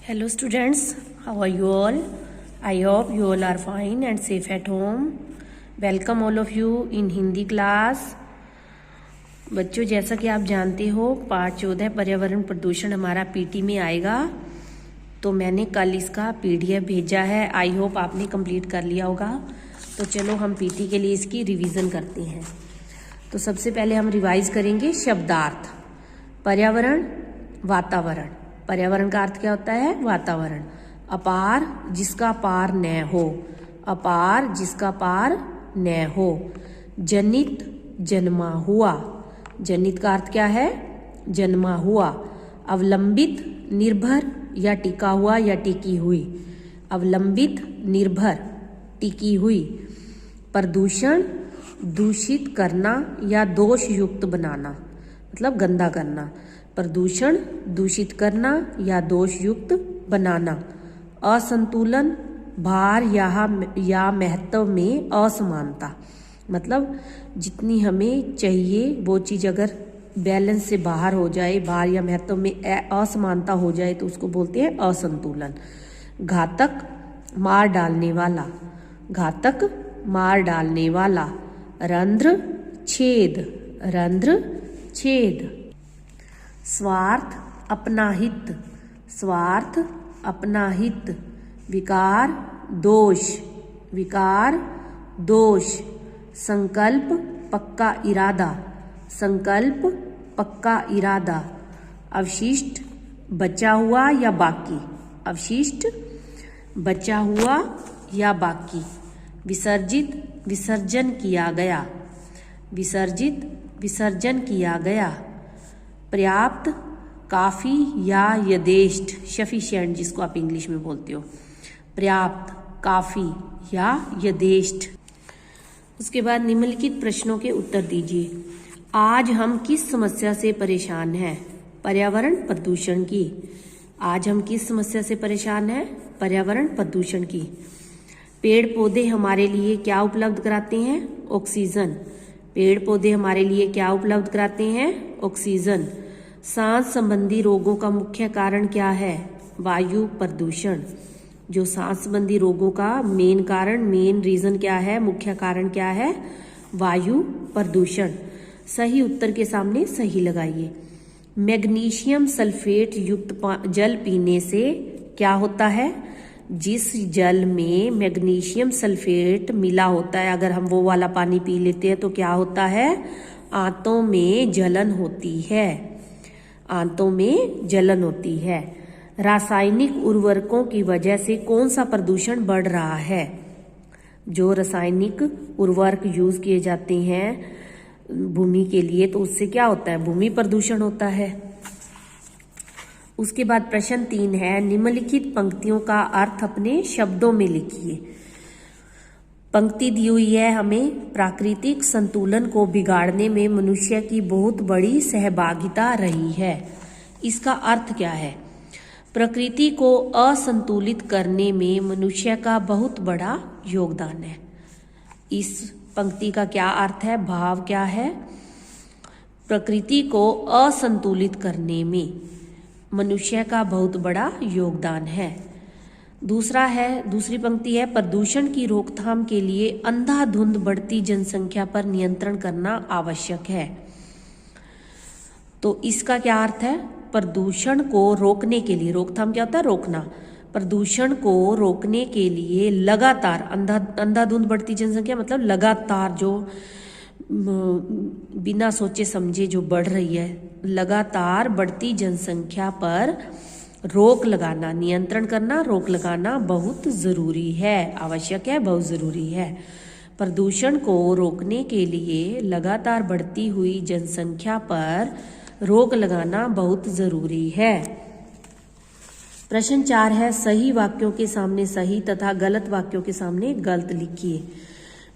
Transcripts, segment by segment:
Hello students, how are you all? I hope you all are fine and safe at home. Welcome all of you in Hindi class. बच्चों, जैसा कि आप जानते हो पाठ 14 पर्यावरण प्रदूषण हमारा पीटी में आएगा, तो मैंने कल इसका पीडीएफ भेजा है। आई होप आपने कंप्लीट कर लिया होगा। तो चलो हम पीटी के लिए इसकी रिवीजन करते हैं। तो सबसे पहले हम रिवाइज करेंगे शब्दार्थ। पर्यावरण, वातावरण। पर्यावरण का अर्थ क्या होता है? वातावरण। अपार, जिसका पार न हो। अपार, जिसका पार न हो। जनित, जन्मा हुआ। जनित का अर्थ क्या है? जन्मा हुआ। अवलंबित, निर्भर या टिका हुआ या टिकी हुई। अवलंबित, निर्भर, टिकी हुई। प्रदूषण, दूषित करना या दोष युक्त बनाना, मतलब गंदा करना। प्रदूषण, दूषित करना या दोष युक्त बनाना। असंतुलन, भार या महत्व में असमानता, मतलब जितनी हमें चाहिए वो चीज़ अगर बैलेंस से बाहर हो जाए, भार या महत्व में असमानता हो जाए तो उसको बोलते हैं असंतुलन। घातक, मार डालने वाला। घातक, मार डालने वाला। रंध्र, छेद। रंध्र, छेद। स्वार्थ, अपना हित। स्वार्थ, अपना हित। विकार, दोष। विकार, दोष। संकल्प, पक्का इरादा। संकल्प, पक्का इरादा। अवशिष्ट, बचा हुआ या बाकी। अवशिष्ट, बचा हुआ या बाकी। विसर्जित, विसर्जन किया गया। विसर्जित, विसर्जन किया गया। पर्याप्त, काफी या यथेष्ट, सफिशिएंट जिसको आप इंग्लिश में बोलते हो। पर्याप्त, काफी या यथेष्ट। उसके बाद निम्नलिखित प्रश्नों के उत्तर दीजिए। आज हम किस समस्या से परेशान हैं? पर्यावरण प्रदूषण की। आज हम किस समस्या से परेशान हैं? पर्यावरण प्रदूषण की। पेड़ पौधे हमारे लिए क्या उपलब्ध कराते हैं? ऑक्सीजन। पेड़ पौधे हमारे लिए क्या उपलब्ध कराते हैं? ऑक्सीजन। सांस संबंधी रोगों का मुख्य कारण क्या है? वायु प्रदूषण। जो सांस संबंधी रोगों का मेन कारण, मेन रीजन क्या है? मुख्य कारण क्या है? वायु प्रदूषण। सही उत्तर के सामने सही लगाइए। मैग्नीशियम सल्फेट युक्त जल पीने से क्या होता है? जिस जल में मैग्नीशियम सल्फेट मिला होता है, अगर हम वो वाला पानी पी लेते हैं तो क्या होता है? आंतों में जलन होती है। आंतों में जलन होती है। रासायनिक उर्वरकों की वजह से कौन सा प्रदूषण बढ़ रहा है? जो रासायनिक उर्वरक यूज किए जाते हैं भूमि के लिए, तो उससे क्या होता है? भूमि प्रदूषण होता है। उसके बाद प्रश्न 3 है, निम्नलिखित पंक्तियों का अर्थ अपने शब्दों में लिखिए। पंक्ति दी हुई है हमें, प्राकृतिक संतुलन को बिगाड़ने में मनुष्य की बहुत बड़ी सहभागिता रही है। इसका अर्थ क्या है? प्रकृति को असंतुलित करने में मनुष्य का बहुत बड़ा योगदान है। इस पंक्ति का क्या अर्थ है? भाव क्या है? प्रकृति को असंतुलित करने में मनुष्य का बहुत बड़ा योगदान है। दूसरी पंक्ति है, प्रदूषण की रोकथाम के लिए अंधाधुंध बढ़ती जनसंख्या पर नियंत्रण करना आवश्यक है। तो इसका क्या अर्थ है? प्रदूषण को रोकने के लिए, रोकथाम क्या होता है? रोकना। प्रदूषण को रोकने के लिए लगातार, अंधाधुंध बढ़ती जनसंख्या मतलब लगातार जो बिना सोचे समझे जो बढ़ रही है, लगातार बढ़ती जनसंख्या पर रोक लगाना, नियंत्रण करना, रोक लगाना बहुत जरूरी है, आवश्यक है, बहुत जरूरी है। प्रदूषण को रोकने के लिए लगातार बढ़ती हुई जनसंख्या पर रोक लगाना बहुत जरूरी है। प्रश्न 4 है, सही वाक्यों के सामने सही तथा गलत वाक्यों के सामने गलत लिखिए।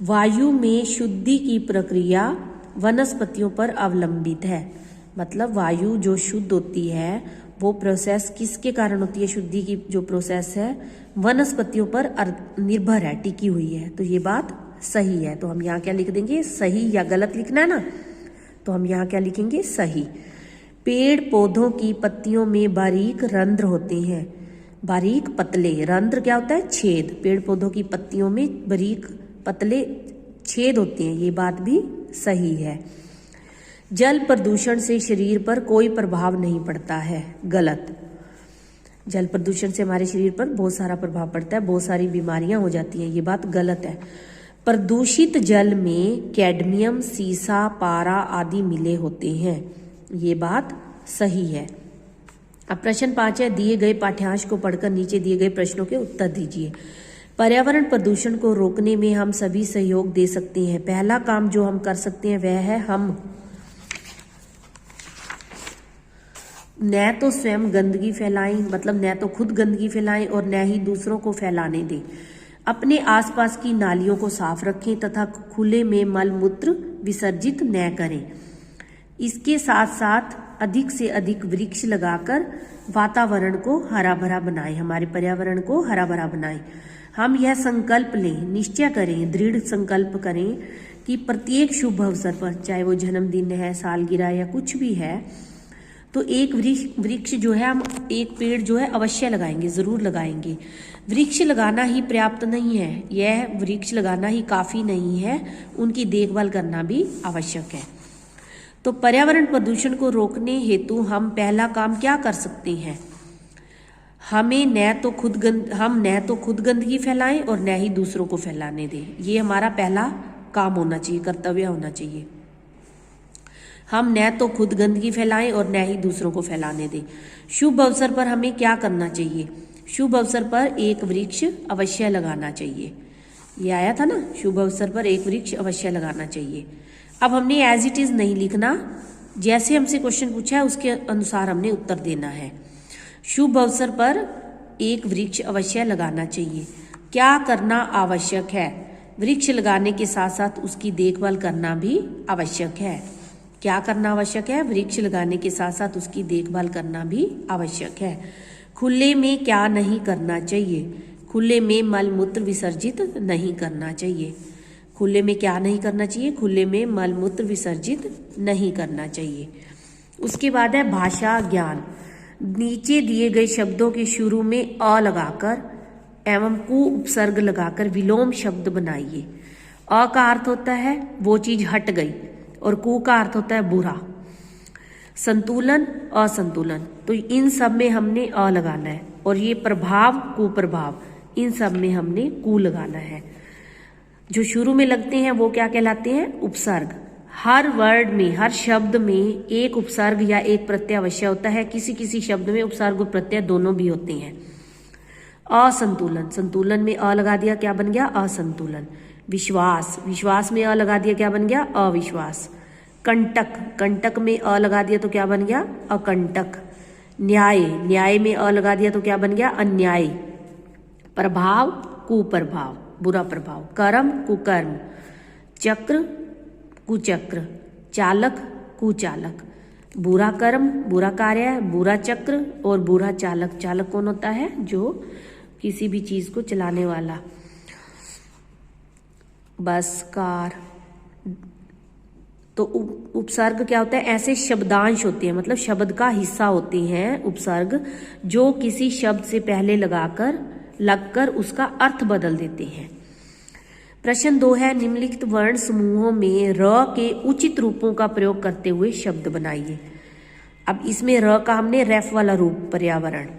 वायु में शुद्धि की प्रक्रिया वनस्पतियों पर अवलंबित है। मतलब वायु जो शुद्ध होती है वो प्रोसेस किसके कारण होती है? शुद्धि की जो प्रोसेस है वनस्पतियों पर निर्भर है, टिकी हुई है। तो ये बात सही है। तो हम यहाँ क्या लिख देंगे? सही। या गलत लिखना है ना, तो हम यहाँ क्या लिखेंगे? सही। पेड़ पौधों की पत्तियों में बारीक रंध्र होते हैं। बारीक पतले, रंध्र क्या होता है? छेद। पेड़ पौधों की पत्तियों में बारीक पतले छेद होते हैं, ये बात भी सही है। जल प्रदूषण से शरीर पर कोई प्रभाव नहीं पड़ता है, गलत। जल प्रदूषण से हमारे शरीर पर बहुत सारा प्रभाव पड़ता है, बहुत सारी बीमारियां हो जाती हैं, ये बात गलत है। प्रदूषित जल में कैडमियम, सीसा, पारा आदि मिले होते हैं, ये बात सही है। अब प्रश्न 5 है, दिए गए पाठ्यांश को पढ़कर नीचे दिए गए प्रश्नों के उत्तर दीजिए। पर्यावरण प्रदूषण को रोकने में हम सभी सहयोग दे सकते हैं। पहला काम जो हम कर सकते हैं वह है हम न तो स्वयं गंदगी फैलाएं, मतलब न तो खुद गंदगी फैलाएं और न ही दूसरों को फैलाने दें। अपने आसपास की नालियों को साफ रखें तथा खुले में मल मूत्र विसर्जित न करें। इसके साथ साथ अधिक से अधिक वृक्ष लगाकर वातावरण को हरा भरा बनाएं, हमारे पर्यावरण को हरा भरा बनाएं। हम यह संकल्प लें, निश्चय करें, दृढ़ संकल्प करें कि प्रत्येक शुभ अवसर पर, चाहे वो जन्मदिन है, सालगिरह या कुछ भी है, तो एक वृक्ष जो है, हम एक पेड़ जो है अवश्य लगाएंगे, जरूर लगाएंगे। वृक्ष लगाना ही पर्याप्त नहीं है, यह वृक्ष लगाना ही काफी नहीं है, उनकी देखभाल करना भी आवश्यक है। तो पर्यावरण प्रदूषण को रोकने हेतु हम पहला काम क्या कर सकते हैं? हम न तो खुद गंदगी फैलाएं और न ही दूसरों को फैलाने दें। ये हमारा पहला काम होना चाहिए, कर्तव्य होना चाहिए। हम न तो खुद गंदगी फैलाएं और न ही दूसरों को फैलाने दें। शुभ अवसर पर हमें क्या करना चाहिए? शुभ अवसर पर एक वृक्ष अवश्य लगाना चाहिए। ये आया था ना, शुभ अवसर पर एक वृक्ष अवश्य लगाना चाहिए। अब हमने एज इट इज नहीं लिखना, जैसे हमसे क्वेश्चन पूछा है उसके अनुसार हमने उत्तर देना है। शुभ अवसर पर एक वृक्ष अवश्य लगाना चाहिए। क्या करना आवश्यक है? वृक्ष लगाने के साथ साथ उसकी देखभाल करना भी आवश्यक है। क्या करना आवश्यक है? वृक्ष लगाने के साथ साथ उसकी देखभाल करना भी आवश्यक है। खुले में क्या नहीं करना चाहिए? खुले में मल मूत्र विसर्जित नहीं करना चाहिए। खुले में क्या नहीं करना चाहिए? खुले में मल मूत्र विसर्जित नहीं करना चाहिए। उसके बाद है भाषा ज्ञान। नीचे दिए गए शब्दों के शुरू में अ लगाकर एवं कु उपसर्ग लगाकर विलोम शब्द बनाइए। अ का अर्थ होता है वो चीज हट गई और कु का अर्थ होता है बुरा। संतुलन, असंतुलन, तो इन सब में हमने अ लगाना है। और ये प्रभाव, कुप्रभाव, इन सब में हमने कु लगाना है। जो शुरू में लगते हैं वो क्या कहलाते हैं? उपसर्ग। हर वर्ड में, हर शब्द में एक उपसर्ग या एक प्रत्यय अवश्य होता है। किसी किसी शब्द में उपसर्ग और प्रत्यय दोनों भी होते हैं। असंतुलन, संतुलन में अ लगा दिया, क्या बन गया? असंतुलन। विश्वास, विश्वास में अ लगा दिया, क्या बन गया? अविश्वास। कंटक, कंटक में अ लगा दिया तो क्या बन गया? अकंटक। न्याय, न्याय में अ लगा दिया तो क्या बन गया? अन्याय। प्रभाव, कुप्रभाव, बुरा प्रभाव। कर्म, कुकर्म। चक्र, कुचक्र। चालक, कुचालक। बुरा कर्म, बुरा कार्य, बुरा चक्र और बुरा चालक। चालक कौन होता है? जो किसी भी चीज को चलाने वाला। बस, कार। तो उपसर्ग क्या होता है? ऐसे शब्दांश होते हैं, मतलब शब्द का हिस्सा होते हैं उपसर्ग, जो किसी शब्द से पहले लगकर उसका अर्थ बदल देते हैं। प्रश्न 2 है, निम्नलिखित वर्ण समूहों में र के उचित रूपों का प्रयोग करते हुए शब्द बनाइए। अब इसमें र का हमने रेफ वाला रूप पर्यावरण,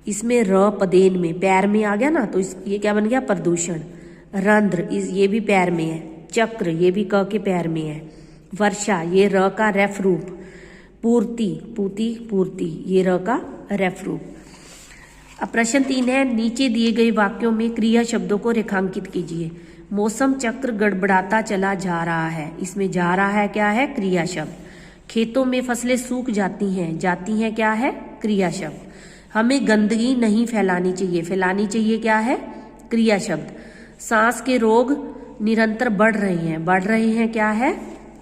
इसमें र पदेन में पैर में आ गया ना, तो ये क्या बन गया? प्रदूषण। रंध्र, ये भी पैर में है। चक्र, ये भी क के पैर में है। वर्षा, ये र का रेफ रूप। पूर्ति, पूर्ति, ये र का रेफ रूप। अब प्रश्न 3 है, नीचे दिए गए वाक्यों में क्रिया शब्दों को रेखांकित कीजिए। मौसम चक्र गड़बड़ाता चला जा रहा है, इसमें जा रहा है क्या है? क्रिया शब्द। खेतों में फसलें सूख जाती हैं क्या है? क्रिया शब्द। हमें गंदगी नहीं फैलानी चाहिए क्या है? क्रिया शब्द। सांस के रोग निरंतर बढ़ रहे हैं क्या है?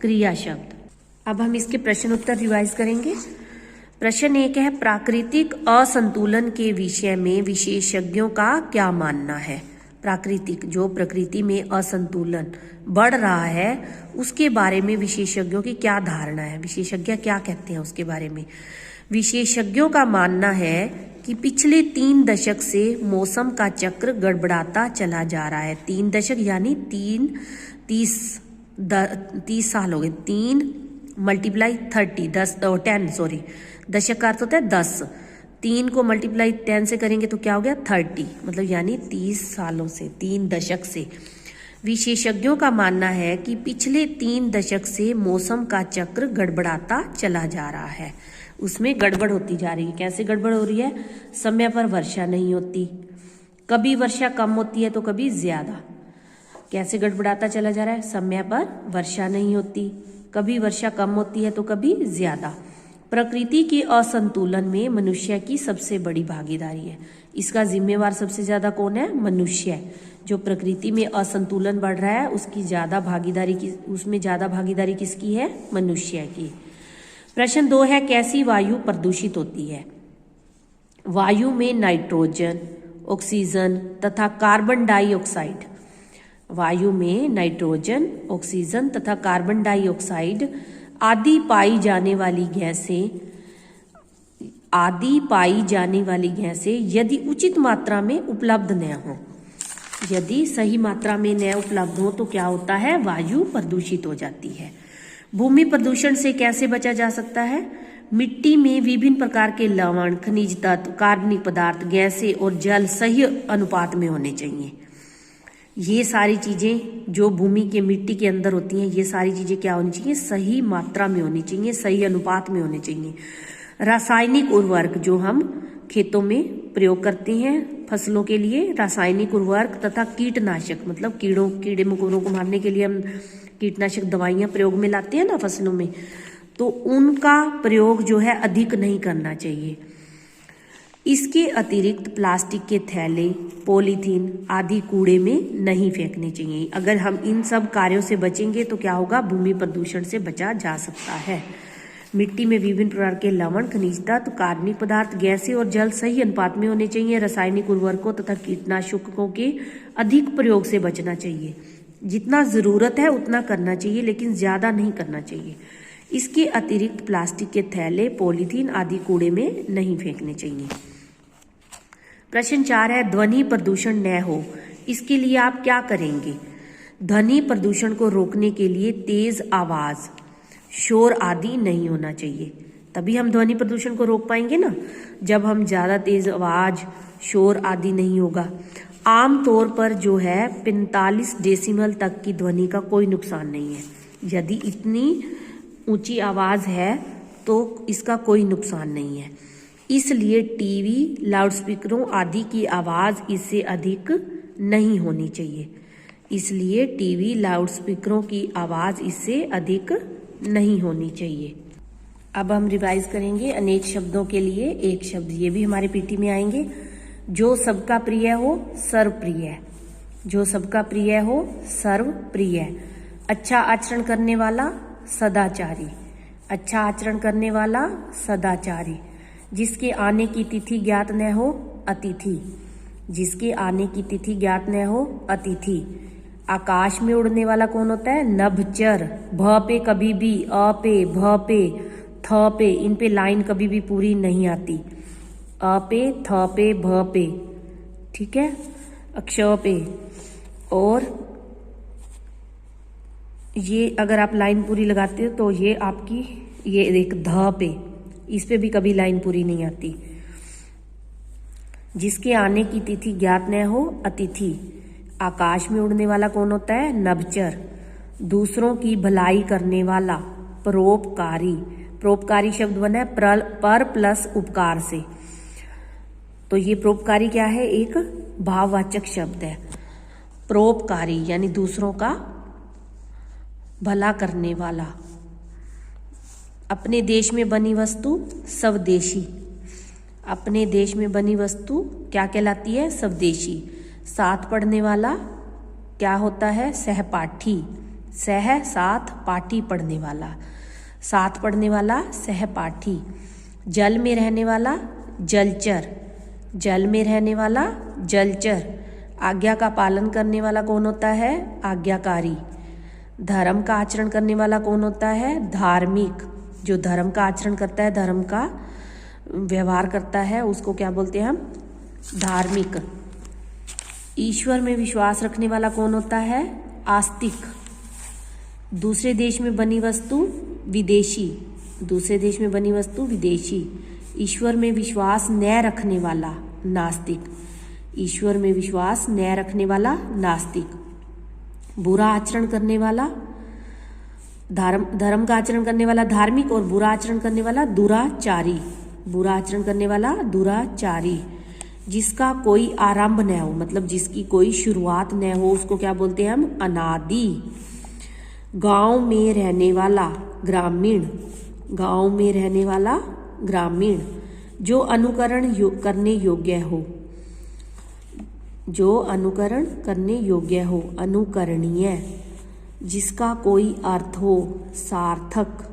क्रिया शब्द। अब हम इसके प्रश्न उत्तर रिवाइज करेंगे। प्रश्न 1 है, प्राकृतिक असंतुलन के विषय में विशेषज्ञों का क्या मानना है? प्राकृतिक, जो प्रकृति में असंतुलन बढ़ रहा है उसके बारे में विशेषज्ञों की क्या धारणा है? विशेषज्ञ क्या कहते हैं उसके बारे में? विशेषज्ञों का मानना है कि पिछले 3 दशक से मौसम का चक्र गड़बड़ाता चला जा रहा है। 3 दशक यानी 30 साल हो गए। 3 मल्टीप्लाई 30 10 सॉरी, दशक का अर्थ होता है 10। 3 को मल्टीप्लाई 10 से करेंगे तो क्या हो गया 30, मतलब यानी 30 सालों से, 3 दशक से। विशेषज्ञों का मानना है कि पिछले 3 दशक से मौसम का चक्र गड़बड़ाता चला जा रहा है, उसमें गड़बड़ होती जा रही है। कैसे गड़बड़ हो रही है? समय पर वर्षा नहीं होती, कभी वर्षा कम होती है तो कभी ज्यादा। कैसे गड़बड़ाता चला जा रहा है? समय पर वर्षा नहीं होती, कभी वर्षा कम होती है तो कभी ज्यादा। प्रकृति के असंतुलन में मनुष्य की सबसे बड़ी भागीदारी है। इसका जिम्मेवार सबसे ज्यादा कौन है? मनुष्य। जो प्रकृति में असंतुलन बढ़ रहा है उसमें ज्यादा भागीदारी किसकी है? मनुष्य की। प्रश्न 2 है, कैसी वायु प्रदूषित होती है? वायु में नाइट्रोजन, ऑक्सीजन तथा कार्बन डाइऑक्साइड, वायु में नाइट्रोजन, ऑक्सीजन तथा कार्बन डाइऑक्साइड आदि पाई जाने वाली गैसें यदि उचित मात्रा में उपलब्ध न हो, यदि सही मात्रा में न उपलब्ध हो तो क्या होता है? वायु प्रदूषित हो जाती है। भूमि प्रदूषण से कैसे बचा जा सकता है? मिट्टी में विभिन्न प्रकार के लवण, खनिज तत्व, कार्बनिक पदार्थ, गैसें और जल सही अनुपात में होने चाहिए। ये सारी चीजें जो भूमि के मिट्टी के अंदर होती हैं, ये सारी चीजें क्या होनी चाहिए? सही मात्रा में होनी चाहिए, सही अनुपात में होने चाहिए। रासायनिक उर्वरक जो हम खेतों में प्रयोग करते हैं फसलों के लिए, रासायनिक उर्वरक तथा कीटनाशक, मतलब कीड़े मकोड़ों को मारने के लिए हम कीटनाशक दवाइयां प्रयोग में लाते हैं ना फसलों में, तो उनका प्रयोग जो है अधिक नहीं करना चाहिए। इसके अतिरिक्त प्लास्टिक के थैले, पॉलीथीन आदि कूड़े में नहीं फेंकने चाहिए। अगर हम इन सब कार्यों से बचेंगे तो क्या होगा? भूमि प्रदूषण से बचा जा सकता है। मिट्टी में विभिन्न प्रकार के लवण, खनिज तत्व, कार्बनिक पदार्थ, गैसें और जल सही अनुपात में होने चाहिए। रासायनिक उर्वरकों तथा कीटनाशकों के अधिक प्रयोग से बचना चाहिए। जितना जरूरत है उतना करना चाहिए, लेकिन ज्यादा नहीं करना चाहिए। इसके अतिरिक्त प्लास्टिक के थैले, पॉलीथीन आदि कूड़े में नहीं फेंकने चाहिए। प्रश्न 4 है, ध्वनि प्रदूषण न हो, इसके लिए आप क्या करेंगे? ध्वनि प्रदूषण को रोकने के लिए तेज आवाज, शोर आदि नहीं होना चाहिए। तभी हम ध्वनि प्रदूषण को रोक पाएंगे ना, जब हम ज्यादा तेज आवाज, शोर आदि नहीं होगा। आम तौर पर जो है 45 डेसिबल तक की ध्वनि का कोई नुकसान नहीं है। यदि इतनी ऊंची आवाज है तो इसका कोई नुकसान नहीं है। इसलिए टीवी, लाउडस्पीकरों आदि की आवाज इससे अधिक नहीं होनी चाहिए। इसलिए टीवी, लाउडस्पीकरों की आवाज इससे अधिक नहीं होनी चाहिए। अब हम रिवाइज करेंगे अनेक शब्दों के लिए। एक शब्द ये भी हमारे पीटी में आएंगे। जो सबका प्रिय हो, सर्वप्रिय। जो सबका प्रिय हो, सर्वप्रिय। अच्छा आचरण करने वाला, सदाचारी। अच्छा आचरण करने वाला, सदाचारी। जिसके आने की तिथि ज्ञात न हो, अतिथि। जिसके आने की तिथि ज्ञात न हो, अतिथि। आकाश में उड़ने वाला कौन होता है? नभचर। भ पे कभी भी, अ पे, भ पे, थ पे, इन पे लाइन कभी भी पूरी नहीं आती। अ पे, थ पे, भ पे, ठीक है, अक्ष पे। और ये अगर आप लाइन पूरी लगाते हो तो ये आपकी ये एक ध पे, इस पे भी कभी लाइन पूरी नहीं आती। जिसके आने की तिथि ज्ञात न हो, अतिथि। आकाश में उड़ने वाला कौन होता है? नभचर। दूसरों की भलाई करने वाला, परोपकारी। परोपकारी शब्द बना है पर प्लस उपकार से, तो ये परोपकारी क्या है? एक भाववाचक शब्द है। परोपकारी यानी दूसरों का भला करने वाला। अपने देश में बनी वस्तु, स्वदेशी। अपने देश में बनी वस्तु क्या कहलाती है? स्वदेशी। साथ पढ़ने वाला क्या होता है? सहपाठी। सह, साथ, पाठी, पढ़ने वाला। साथ पढ़ने वाला, सहपाठी। जल में रहने वाला, जलचर। जल में रहने वाला, जलचर। आज्ञा का पालन करने वाला कौन होता है? आज्ञाकारी। धर्म का आचरण करने वाला कौन होता है? धार्मिक। जो धर्म का आचरण करता है, धर्म का व्यवहार करता है उसको क्या बोलते हैं हम? धार्मिक। ईश्वर में विश्वास रखने वाला कौन होता है? आस्तिक। दूसरे देश में बनी वस्तु विदेशी। दूसरे देश में बनी वस्तु विदेशी। ईश्वर में विश्वास न रखने वाला नास्तिक। ईश्वर में विश्वास न रखने वाला नास्तिक। बुरा आचरण करने वाला धर्म का आचरण करने वाला धार्मिक, और बुरा आचरण करने वाला दुराचारी। बुरा आचरण करने वाला दुराचारी। जिसका कोई आरंभ न हो, मतलब जिसकी कोई शुरुआत न हो, उसको क्या बोलते हैं हम? अनादि। गांव में रहने वाला ग्रामीण। गांव में रहने वाला ग्रामीण। जो अनुकरण करने योग्य हो। जो अनुकरण करने योग्य हो, अनुकरणीय। जिसका कोई अर्थ हो, सार्थक।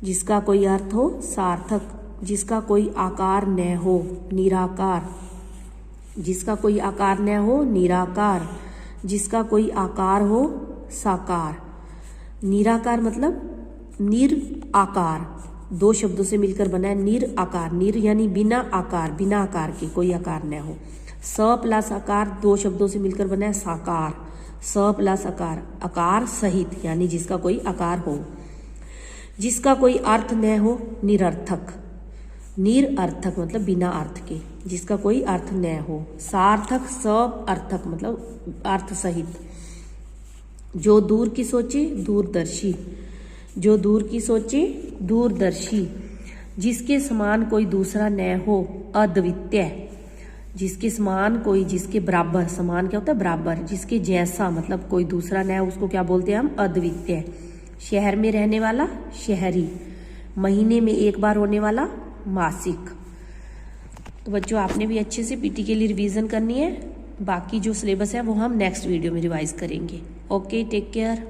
जिसका कोई अर्थ हो, सार्थक। जिसका कोई आकार न हो, निराकार। जिसका कोई आकार न हो, निराकार। जिसका कोई आकार हो, साकार। निराकार मतलब निराकार, दो शब्दों से मिलकर बना है निराकार। निर यानी बिना आकार, बिना आकार के, कोई आकार न हो। स प्लस आकार, दो शब्दों से मिलकर बना है साकार। स प्लस आकार, आकार सहित, यानी जिसका कोई आकार हो। जिसका कोई अर्थ न हो, निरर्थक। निरर्थक मतलब बिना अर्थ के, जिसका कोई अर्थ न हो। सार्थक, सब अर्थक मतलब अर्थ सहित। जो दूर की सोचे, दूरदर्शी। जो दूर की सोचे, दूरदर्शी। जिसके समान कोई दूसरा न हो, अद्वितीय। जिसके समान कोई, जिसके बराबर, समान क्या होता है? बराबर। जिसके जैसा मतलब कोई दूसरा न हो, उसको क्या बोलते हैं हम? अद्वितीय। शहर में रहने वाला शहरी। महीने में एक बार होने वाला मासिक। तो बच्चों आपने भी अच्छे से पीटी के लिए रिवीजन करनी है। बाकी जो सिलेबस है वो हम नेक्स्ट वीडियो में रिवाइज करेंगे। Okay, take care.